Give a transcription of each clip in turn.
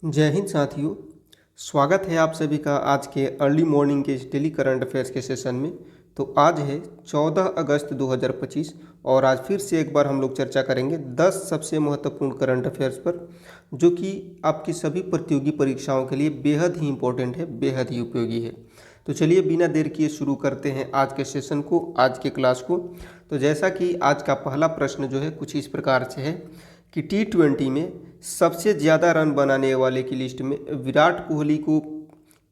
जय हिंद साथियों। स्वागत है आप सभी का आज के अर्ली मॉर्निंग के इस डेली करंट अफेयर्स के सेशन में। तो आज है 14 अगस्त 2025 और आज फिर से एक बार हम लोग चर्चा करेंगे 10 सबसे महत्वपूर्ण करंट अफेयर्स पर, जो कि आपकी सभी प्रतियोगी परीक्षाओं के लिए बेहद ही इम्पोर्टेंट है, बेहद ही उपयोगी है। तो चलिए बिना देर किए शुरू करते हैं आज के सेशन को, आज के क्लास को। तो जैसा कि आज का पहला प्रश्न जो है कुछ इस प्रकार से है कि T20 में सबसे ज़्यादा रन बनाने वाले की लिस्ट में विराट कोहली को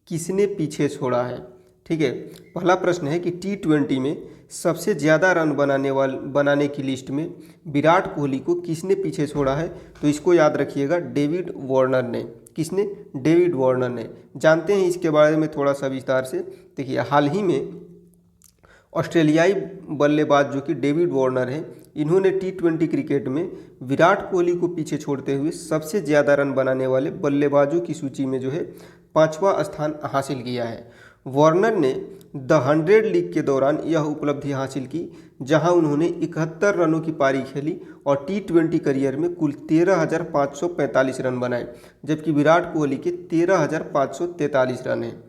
किसने पीछे छोड़ा है। ठीक है, पहला प्रश्न है कि T20 में सबसे ज़्यादा रन बनाने की लिस्ट में विराट कोहली को किसने पीछे छोड़ा है। तो इसको याद रखिएगा, डेविड वार्नर ने। किसने? डेविड वार्नर ने। जानते हैं इसके बारे में थोड़ा सा विस्तार से। देखिए, हाल ही में ऑस्ट्रेलियाई बल्लेबाज जो कि डेविड वार्नर हैं, इन्होंने T20 क्रिकेट में विराट कोहली को पीछे छोड़ते हुए सबसे ज़्यादा रन बनाने वाले बल्लेबाजों की सूची में जो है 5वां स्थान हासिल किया है। वार्नर ने द 100 लीग के दौरान यह उपलब्धि हासिल की, जहां उन्होंने 71 रनों की पारी खेली और T20 करियर में कुल 13,545 रन बनाए, जबकि विराट कोहली के 13,543 रन हैं।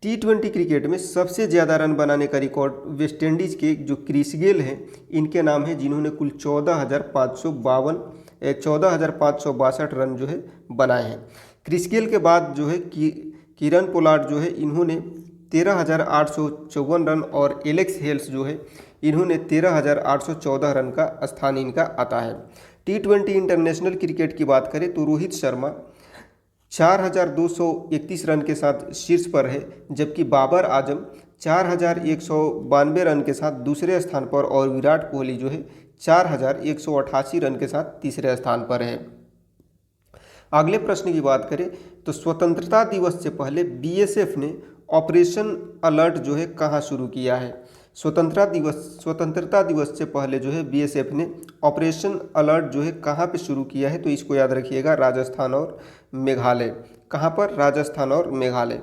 T20 क्रिकेट में सबसे ज़्यादा रन बनाने का रिकॉर्ड वेस्टइंडीज़ के जो क्रिस गेल हैं, इनके नाम है, जिन्होंने कुल 14,562 रन जो है बनाए हैं। क्रिस गेल के बाद जो है किरण पोलार्ड जो है, इन्होंने 13,854 रन और एलेक्स हेल्स जो है, इन्होंने 13,814 रन का स्थान इनका आता है। T20 इंटरनेशनल क्रिकेट की बात करें तो रोहित शर्मा 4,231 रन के साथ शीर्ष पर है, जबकि बाबर आजम 4,192 रन के साथ दूसरे स्थान पर और विराट कोहली जो है 4,188 रन के साथ तीसरे स्थान पर है। अगले प्रश्न की बात करें तो स्वतंत्रता दिवस से पहले बीएसएफ ने ऑपरेशन अलर्ट जो है कहाँ शुरू किया है। स्वतंत्रता दिवस से पहले जो है बीएसएफ ने ऑपरेशन अलर्ट जो है कहाँ पे शुरू किया है। तो इसको याद रखिएगा, राजस्थान और मेघालय। कहाँ पर? राजस्थान और मेघालय।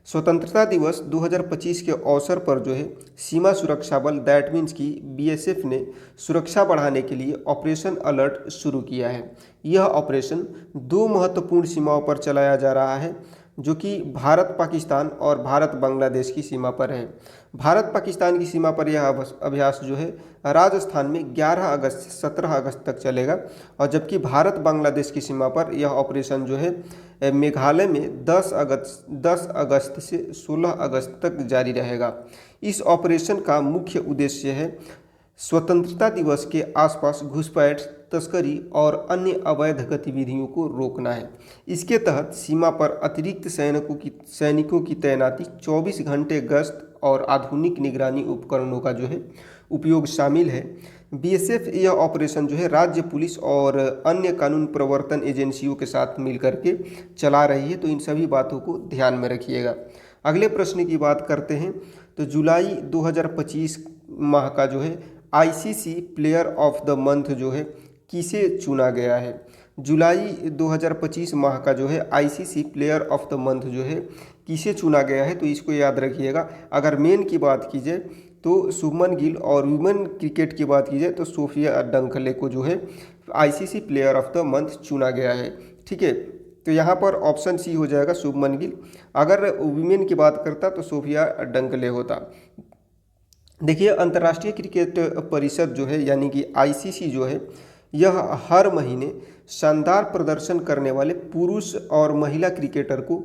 स्वतंत्रता दिवस 2025 के अवसर पर जो है सीमा सुरक्षा बल, दैट मीन्स की बीएसएफ ने सुरक्षा बढ़ाने के लिए ऑपरेशन अलर्ट शुरू किया है। यह ऑपरेशन 2 महत्वपूर्ण सीमाओं पर चलाया जा रहा है, जो कि भारत पाकिस्तान और भारत बांग्लादेश की सीमा पर है। भारत पाकिस्तान की सीमा पर यह अभ्यास जो है राजस्थान में 11 अगस्त से 17 अगस्त तक चलेगा, और जबकि भारत बांग्लादेश की सीमा पर यह ऑपरेशन जो है मेघालय में 10 अगस्त से 16 अगस्त तक जारी रहेगा। इस ऑपरेशन का मुख्य उद्देश्य है स्वतंत्रता दिवस के आसपास घुसपैठ, तस्करी और अन्य अवैध गतिविधियों को रोकना है। इसके तहत सीमा पर अतिरिक्त सैनिकों की तैनाती, 24 घंटे गश्त और आधुनिक निगरानी उपकरणों का जो है उपयोग शामिल है। बीएसएफ यह ऑपरेशन जो है राज्य पुलिस और अन्य कानून प्रवर्तन एजेंसियों के साथ मिलकर के चला रही है, तो इन सभी बातों को ध्यान में रखिएगा। अगले प्रश्न की बात करते हैं तो जुलाई 2025 माह का जो है ICC player of the month जो है किसे चुना गया है। जुलाई 2025 माह का जो है ICC player of the month जो है किसे चुना गया है। तो इसको याद रखिएगा। अगर मेन की बात की जाए तो शुभमन गिल, और वुमेन क्रिकेट की बात की जाए तो सोफिया डंकले को जो है ICC player of the month चुना गया है। ठीक है, तो यहाँ पर ऑप्शन सी हो जाएगा, शुभमन गिल। अगर वुमेन की बात करता तो सोफिया डंकले होता। देखिए, अंतर्राष्ट्रीय क्रिकेट परिषद जो है यानी कि आईसीसी जो है, यह हर महीने शानदार प्रदर्शन करने वाले पुरुष और महिला क्रिकेटर को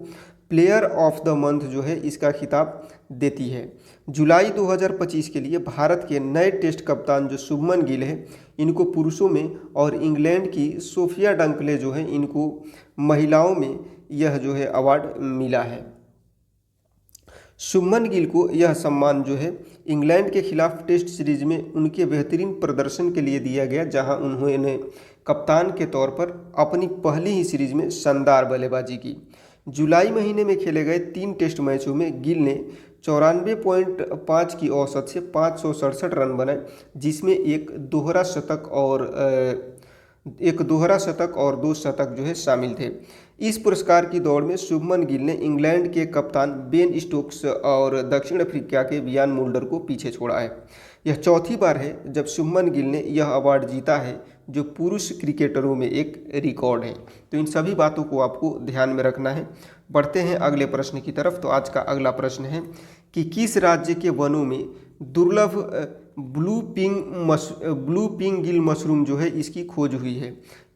प्लेयर ऑफ द मंथ जो है इसका खिताब देती है। जुलाई 2025 के लिए भारत के नए टेस्ट कप्तान जो शुभमन गिल है, इनको पुरुषों में, और इंग्लैंड की सोफिया डंकले जो है, इनको महिलाओं में यह जो है अवार्ड मिला है। शुभमन गिल को यह सम्मान जो है इंग्लैंड के खिलाफ टेस्ट सीरीज में उनके बेहतरीन प्रदर्शन के लिए दिया गया, जहां उन्होंने कप्तान के तौर पर अपनी पहली ही सीरीज में शानदार बल्लेबाजी की। जुलाई महीने में खेले गए 3 टेस्ट मैचों में गिल ने 94.5 की औसत से 567 रन बनाए, जिसमें एक दोहरा शतक और 2 शतक जो है शामिल थे। इस पुरस्कार की दौड़ में शुभमन गिल ने इंग्लैंड के कप्तान बेन स्टोक्स और दक्षिण अफ्रीका के बियान मुल्डर को पीछे छोड़ा है। यह चौथी बार है जब शुभमन गिल ने यह अवार्ड जीता है, जो पुरुष क्रिकेटरों में एक रिकॉर्ड है। तो इन सभी बातों को आपको ध्यान में रखना है। बढ़ते हैं अगले प्रश्न की तरफ। तो आज का अगला प्रश्न है कि किस राज्य के वनों में दुर्लभ ब्लू पिंग गिल मशरूम जो है इसकी खोज हुई है?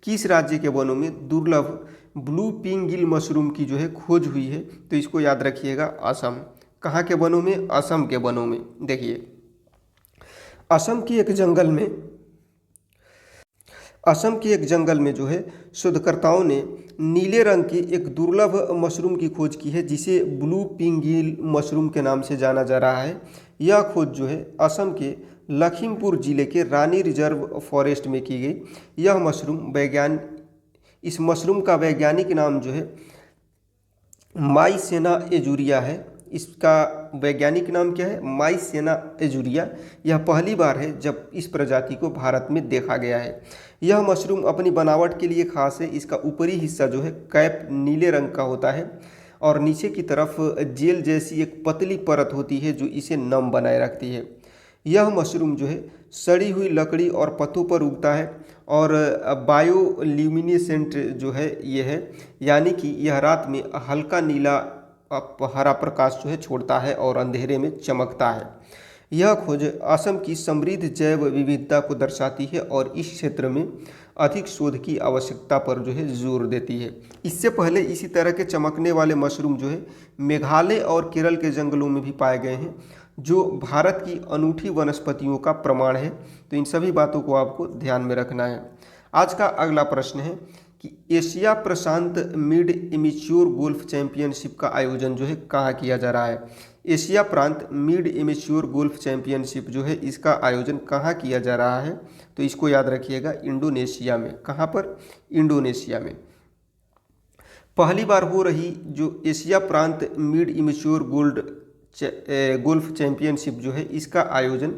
किस राज्य के वनों में दुर्लभ ब्लू पिंग गिल मशरूम की जो है खोज हुई है? तो इसको याद रखिएगा, असम। कहाँ के वनों में? असम के वनों में। देखिए, असम के एक जंगल में जो है शोधकर्ताओं ने नीले रंग की एक दुर्लभ मशरूम की खोज की है, जिसे ब्लू पिंग गिल मशरूम के नाम से जाना जा रहा है। यह खोज जो है असम के लखीमपुर जिले के रानी रिजर्व फॉरेस्ट में की गई। इस मशरूम का वैज्ञानिक नाम जो है माइसेना एजुरिया है। इसका वैज्ञानिक नाम क्या है? माइसेना एजुरिया। यह पहली बार है जब इस प्रजाति को भारत में देखा गया है। यह मशरूम अपनी बनावट के लिए खास है। इसका ऊपरी हिस्सा जो है कैप नीले रंग का होता है और नीचे की तरफ जेल जैसी एक पतली परत होती है जो इसे नम बनाए रखती है। यह मशरूम जो है सड़ी हुई लकड़ी और पत्तों पर उगता है और बायोल्यूमिनेसेंट जो है ये है, यानी कि यह रात में हल्का नीला हरा प्रकाश जो है छोड़ता है और अंधेरे में चमकता है। यह खोज असम की समृद्ध जैव विविधता को दर्शाती है और इस क्षेत्र में अधिक शोध की आवश्यकता पर जो है जोर देती है। इससे पहले इसी तरह के चमकने वाले मशरूम जो है मेघालय और केरल के जंगलों में भी पाए गए हैं, जो भारत की अनूठी वनस्पतियों का प्रमाण है। तो इन सभी बातों को आपको ध्यान में रखना है। आज का अगला प्रश्न है कि एशिया प्रशांत मिड इमेच्योर गोल्फ चैंपियनशिप का आयोजन जो है कहाँ किया जा रहा है? एशिया प्रांत मिड इमेच्योर गोल्फ चैंपियनशिप जो है इसका आयोजन कहाँ किया जा रहा है? तो इसको याद रखिएगा, इंडोनेशिया में। कहाँ पर? इंडोनेशिया में। पहली बार हो रही जो एशिया प्रांत मिड इमेच्योर गोल्फ चैंपियनशिप जो है इसका आयोजन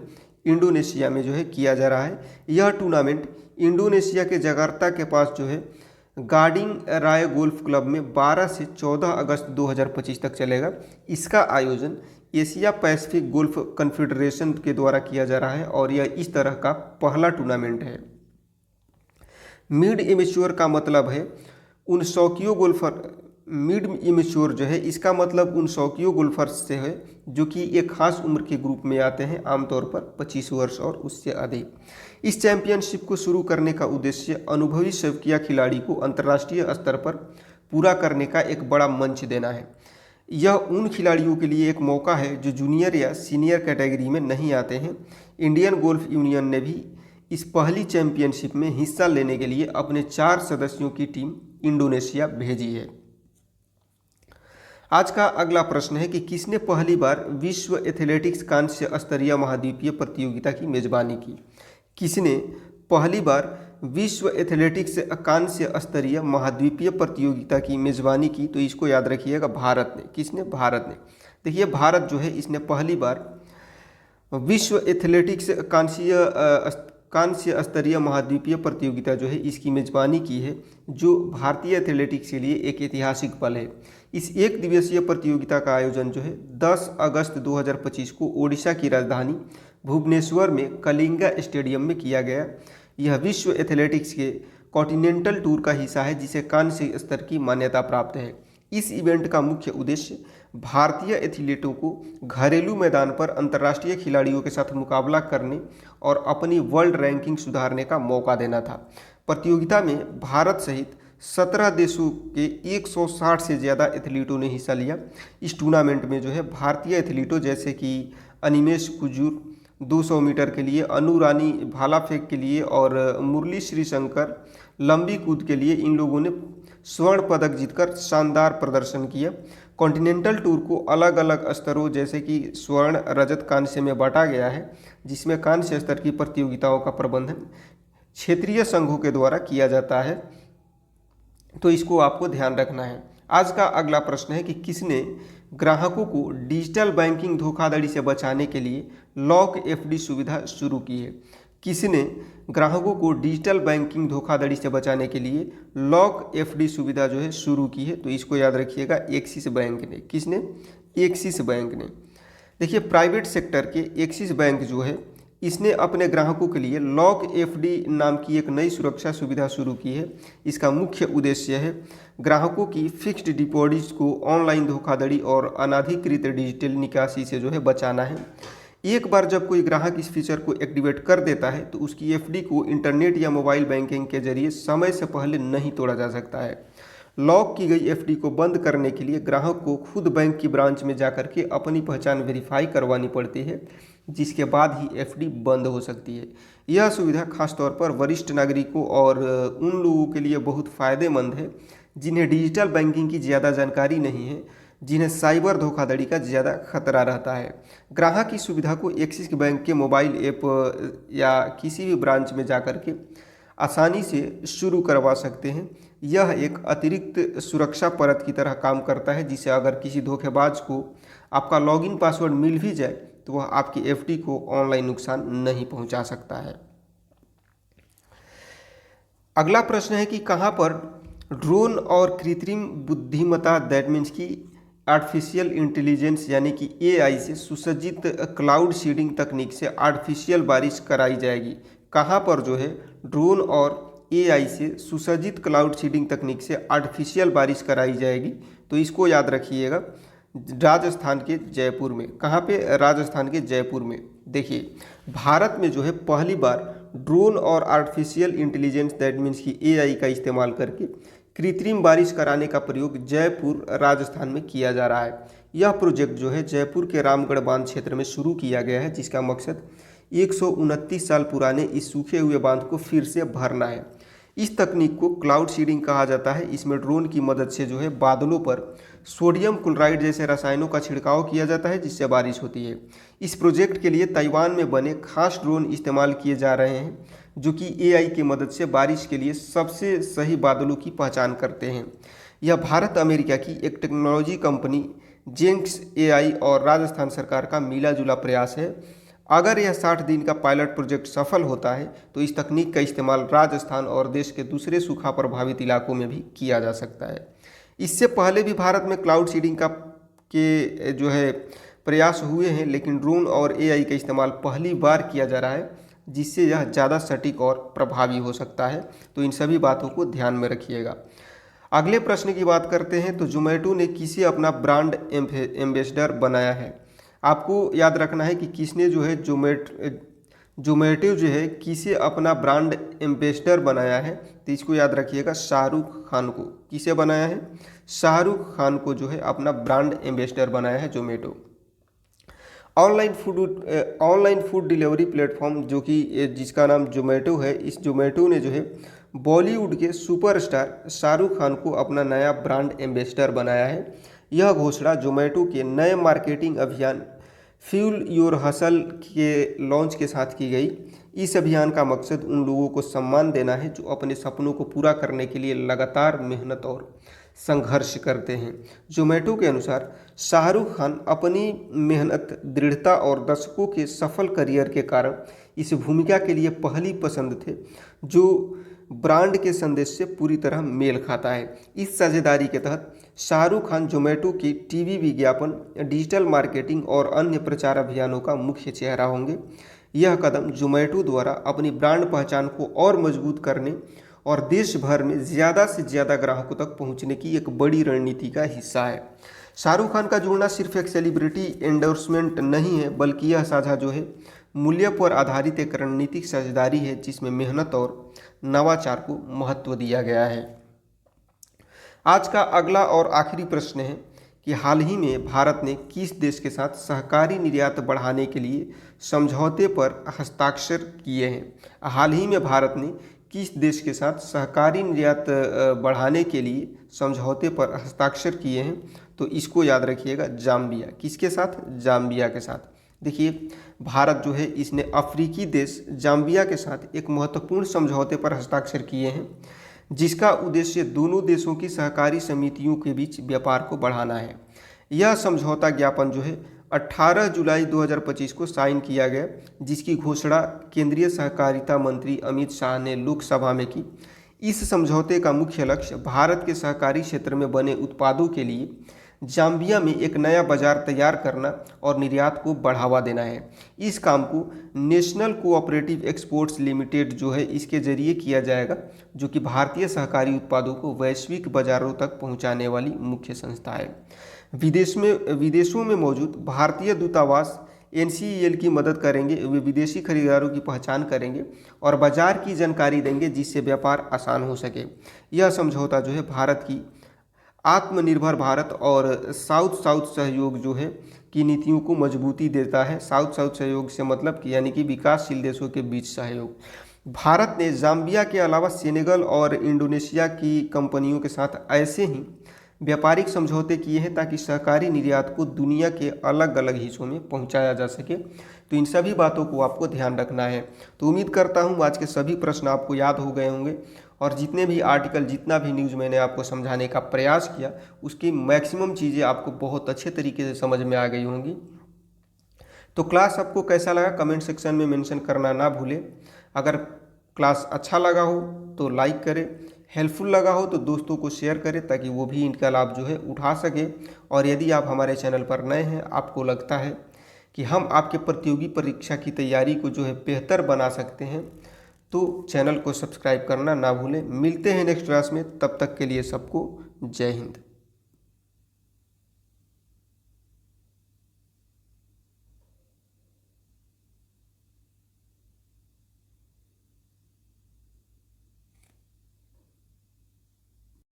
इंडोनेशिया में जो है किया जा रहा है। यह टूर्नामेंट इंडोनेशिया के जकार्ता के पास जो है गार्डिंग राय गोल्फ क्लब में 12 से 14 अगस्त 2025 तक चलेगा। इसका आयोजन एशिया पैसिफिक गोल्फ कन्फेडरेशन के द्वारा किया जा रहा है और यह इस तरह का पहला टूर्नामेंट है। मिड इमेच्योर का मतलब है उन शौकियों गोल्फर मिड इमेच्योर जो है इसका मतलब उन शौकियों गोल्फर्स से है जो कि एक खास उम्र के ग्रुप में आते हैं, आमतौर पर 25 वर्ष और उससे अधिक। इस चैंपियनशिप को शुरू करने का उद्देश्य अनुभवी शौकिया खिलाड़ी को अंतर्राष्ट्रीय स्तर पर पूरा करने का एक बड़ा मंच देना है। यह उन खिलाड़ियों के लिए एक मौका है जो जूनियर या सीनियर कैटेगरी में नहीं आते हैं। इंडियन गोल्फ यूनियन ने भी इस पहली चैंपियनशिप में हिस्सा लेने के लिए अपने 4 सदस्यों की टीम इंडोनेशिया भेजी है। आज का अगला प्रश्न है कि किसने पहली बार विश्व एथलेटिक्स कांस्य स्तरीय महाद्वीपीय प्रतियोगिता की मेजबानी की? किसने पहली बार विश्व एथलेटिक्स कांस्य स्तरीय महाद्वीपीय प्रतियोगिता की मेजबानी की? तो इसको याद रखिएगा, भारत ने। किसने? भारत ने। देखिए, भारत जो है इसने पहली बार विश्व एथलेटिक्स कांस्य स्तरीय महाद्वीपीय प्रतियोगिता जो है इसकी मेजबानी की है, जो भारतीय एथलेटिक्स के लिए एक ऐतिहासिक पल है। इस एक दिवसीय प्रतियोगिता का आयोजन जो है 10 अगस्त 2025 को ओडिशा की राजधानी भुवनेश्वर में कलिंगा स्टेडियम में किया गया। यह विश्व एथलेटिक्स के कॉन्टिनेंटल टूर का हिस्सा है, जिसे कांस्य स्तर की मान्यता प्राप्त है। इस इवेंट का मुख्य उद्देश्य भारतीय एथलीटों को घरेलू मैदान पर अंतर्राष्ट्रीय खिलाड़ियों के साथ मुकाबला करने और अपनी वर्ल्ड रैंकिंग सुधारने का मौका देना था। प्रतियोगिता में भारत सहित 17 देशों के 160 से ज़्यादा एथलीटों ने हिस्सा लिया। इस टूर्नामेंट में जो है भारतीय एथलीटों जैसे कि अनिमेश कुजूर 200 मीटर के लिए, अनु रानी भाला फेंक के लिए और मुरली श्रीशंकर लंबी कूद के लिए, इन लोगों ने स्वर्ण पदक जीतकर शानदार प्रदर्शन किया। कॉन्टिनेंटल टूर को अलग अलग स्तरों जैसे कि स्वर्ण, रजत, कांस्य में बांटा गया है, जिसमें कांस्य स्तर की प्रतियोगिताओं का प्रबंधन क्षेत्रीय संघों के द्वारा किया जाता है। तो इसको आपको ध्यान रखना है। आज का अगला प्रश्न है कि किसने ग्राहकों को डिजिटल बैंकिंग धोखाधड़ी से बचाने के लिए लॉक एफडी सुविधा शुरू की है? किसने ग्राहकों को डिजिटल बैंकिंग धोखाधड़ी से बचाने के लिए लॉक एफडी सुविधा जो है शुरू की है? तो इसको याद रखिएगा, एक्सिस बैंक ने। किसने? एक्सिस बैंक ने। देखिए, प्राइवेट सेक्टर के एक्सिस बैंक जो है इसने अपने ग्राहकों के लिए लॉक एफडी नाम की एक नई सुरक्षा सुविधा शुरू की है। इसका मुख्य उद्देश्य है ग्राहकों की फिक्स्ड डिपॉजिट को ऑनलाइन धोखाधड़ी और अनाधिकृत डिजिटल निकासी से जो है बचाना है। एक बार जब कोई ग्राहक इस फीचर को एक्टिवेट कर देता है तो उसकी एफडी को इंटरनेट या मोबाइल बैंकिंग के जरिए समय से पहले नहीं तोड़ा जा सकता है। लॉक की गई एफडी को बंद करने के लिए ग्राहक को खुद बैंक की ब्रांच में जाकर के अपनी पहचान वेरीफाई करवानी पड़ती है, जिसके बाद ही एफडी बंद हो सकती है। यह सुविधा खासतौर पर वरिष्ठ नागरिकों और उन लोगों के लिए बहुत फ़ायदेमंद है जिन्हें डिजिटल बैंकिंग की ज़्यादा जानकारी नहीं है, जिन्हें साइबर धोखाधड़ी का ज़्यादा खतरा रहता है। ग्राहक इस सुविधा को एक्सिस बैंक के मोबाइल ऐप या किसी भी ब्रांच में जाकर के आसानी से शुरू करवा सकते हैं। यह एक अतिरिक्त सुरक्षा परत की तरह काम करता है, जिसे अगर किसी धोखेबाज को आपका लॉगिन पासवर्ड मिल भी जाए तो वह आपकी एफडी को ऑनलाइन नुकसान नहीं पहुंचा सकता है। अगला प्रश्न है कि कहां पर ड्रोन और कृत्रिम बुद्धिमत्ता दैट मीन्स की आर्टिफिशियल इंटेलिजेंस यानी कि एआई से सुसज्जित क्लाउड सीडिंग तकनीक से आर्टिफिशियल बारिश कराई जाएगी। कहां पर जो है ड्रोन और एआई से सुसज्जित क्लाउड सीडिंग तकनीक से आर्टिफिशियल बारिश कराई जाएगी, तो इसको याद रखिएगा, राजस्थान के जयपुर में। कहाँ पे? राजस्थान के जयपुर में। देखिए, भारत में जो है पहली बार ड्रोन और आर्टिफिशियल इंटेलिजेंस दैट मीन्स की एआई का इस्तेमाल करके कृत्रिम बारिश कराने का प्रयोग जयपुर राजस्थान में किया जा रहा है। यह प्रोजेक्ट जो है जयपुर के रामगढ़ बांध क्षेत्र में शुरू किया गया है, जिसका मकसद 129 साल पुराने इस सूखे हुए बांध को फिर से भरना है। इस तकनीक को क्लाउड सीडिंग कहा जाता है। इसमें ड्रोन की मदद से जो है बादलों पर सोडियम क्लोराइड जैसे रसायनों का छिड़काव किया जाता है, जिससे बारिश होती है। इस प्रोजेक्ट के लिए ताइवान में बने खास ड्रोन इस्तेमाल किए जा रहे हैं, जो कि एआई की मदद से बारिश के लिए सबसे सही बादलों की पहचान करते हैं। यह भारत अमेरिका की एक टेक्नोलॉजी कंपनी जेंक्स एआई और राजस्थान सरकार का मिला जुला प्रयास है। अगर यह 60 दिन का पायलट प्रोजेक्ट सफल होता है तो इस तकनीक का इस्तेमाल राजस्थान और देश के दूसरे सूखा प्रभावित इलाकों में भी किया जा सकता है। इससे पहले भी भारत में क्लाउड सीडिंग के जो है प्रयास हुए हैं, लेकिन ड्रोन और एआई का इस्तेमाल पहली बार किया जा रहा है, जिससे यह ज़्यादा सटीक और प्रभावी हो सकता है। तो इन सभी बातों को ध्यान में रखिएगा। अगले प्रश्न की बात करते हैं, तो जोमेटो ने किसे अपना ब्रांड एम्बेसडर बनाया है? आपको याद रखना है कि किसने जो है जोमेटो जो है किसे अपना ब्रांड एम्बेसडर बनाया है। तो इसको याद रखिएगा, शाहरुख खान को। किसे बनाया है? शाहरुख खान को जो है अपना ब्रांड एम्बेसडर बनाया है Zomato. Online food delivery platform जो कि जिसका नाम जोमेटो है, इस जोमेटो ने जो है बॉलीवुड के सुपरस्टार शाहरुख खान को अपना नया ब्रांड एम्बेसडर बनाया है। यह घोषणा जोमेटो के नए मार्केटिंग अभियान फ्यूल योर हसल के लॉन्च के साथ की गई। इस अभियान का मकसद उन लोगों को सम्मान देना है जो अपने सपनों को पूरा करने के लिए लगातार मेहनत और संघर्ष करते हैं। जोमेटो के अनुसार शाहरुख खान अपनी मेहनत, दृढ़ता और दशकों के सफल करियर के कारण इस भूमिका के लिए पहली पसंद थे, जो ब्रांड के संदेश से पूरी तरह मेल खाता है। इस साझेदारी के तहत शाहरुख खान जोमेटो की टीवी विज्ञापन, डिजिटल मार्केटिंग और अन्य प्रचार अभियानों का मुख्य चेहरा होंगे। यह कदम जोमेटो द्वारा अपनी ब्रांड पहचान को और मजबूत करने और देश भर में ज़्यादा से ज़्यादा ग्राहकों तक पहुंचने की एक बड़ी रणनीति का हिस्सा है। शाहरुख खान का जुड़ना सिर्फ एक सेलिब्रिटी एंडोर्समेंट नहीं है, बल्कि यह साझा जो है मूल्य पर आधारित एक रणनीतिक साझेदारी है, जिसमें मेहनत और नवाचार को महत्व दिया गया है। आज का अगला और आखिरी प्रश्न है कि हाल ही में भारत ने किस देश के साथ सहकारी निर्यात बढ़ाने के लिए समझौते पर हस्ताक्षर किए हैं? हाल ही में भारत ने किस देश के साथ सहकारी निर्यात बढ़ाने के लिए समझौते पर हस्ताक्षर किए हैं? तो इसको याद रखिएगा, जाम्बिया। किसके साथ? जाम्बिया के साथ। देखिए, भारत जो है इसने अफ्रीकी देश जाम्बिया के साथ एक महत्वपूर्ण समझौते पर हस्ताक्षर किए हैं, जिसका उद्देश्य दोनों देशों की सहकारी समितियों के बीच व्यापार को बढ़ाना है। यह समझौता ज्ञापन जो है 18 जुलाई 2025 को साइन किया गया, जिसकी घोषणा केंद्रीय सहकारिता मंत्री अमित शाह ने लोकसभा में की। इस समझौते का मुख्य लक्ष्य भारत के सहकारी क्षेत्र में बने उत्पादों के लिए जाम्बिया में एक नया बाजार तैयार करना और निर्यात को बढ़ावा देना है। इस काम को नेशनल कोऑपरेटिव एक्सपोर्ट्स लिमिटेड जो है इसके जरिए किया जाएगा, जो कि भारतीय सहकारी उत्पादों को वैश्विक बाजारों तक पहुंचाने वाली मुख्य संस्था है। विदेशों में मौजूद भारतीय दूतावास NCEL की मदद करेंगे। वे विदेशी खरीदारों की पहचान करेंगे और बाजार की जानकारी देंगे, जिससे व्यापार आसान हो सके। यह समझौता जो है भारत की आत्मनिर्भर भारत और साउथ साउथ सहयोग जो है की नीतियों को मजबूती देता है। साउथ साउथ सहयोग से मतलब कि यानी कि विकासशील देशों के बीच सहयोग। भारत ने जाम्बिया के अलावा सेनेगल और इंडोनेशिया की कंपनियों के साथ ऐसे ही व्यापारिक समझौते किए हैं ताकि सहकारी निर्यात को दुनिया के अलग अलग हिस्सों में पहुंचाया जा सके। तो इन सभी बातों को आपको ध्यान रखना है। तो उम्मीद करता हूं आज के सभी प्रश्न आपको याद हो गए होंगे और जितने भी आर्टिकल, जितना भी न्यूज़ मैंने आपको समझाने का प्रयास किया, उसकी मैक्सिमम चीज़ें आपको बहुत अच्छे तरीके से समझ में आ गई होंगी। तो क्लास आपको कैसा लगा कमेंट सेक्शन में मेंशन करना ना भूलें। अगर क्लास अच्छा लगा हो तो लाइक करें, हेल्पफुल लगा हो तो दोस्तों को शेयर करें ताकि वो भी इनका लाभ जो है उठा सके। और यदि आप हमारे चैनल पर नए हैं, आपको लगता है कि हम आपके प्रतियोगी परीक्षा की तैयारी को जो है बेहतर बना सकते हैं, तो चैनल को सब्सक्राइब करना ना भूलें। मिलते हैं नेक्स्ट क्लास में, तब तक के लिए सबको जय हिंद।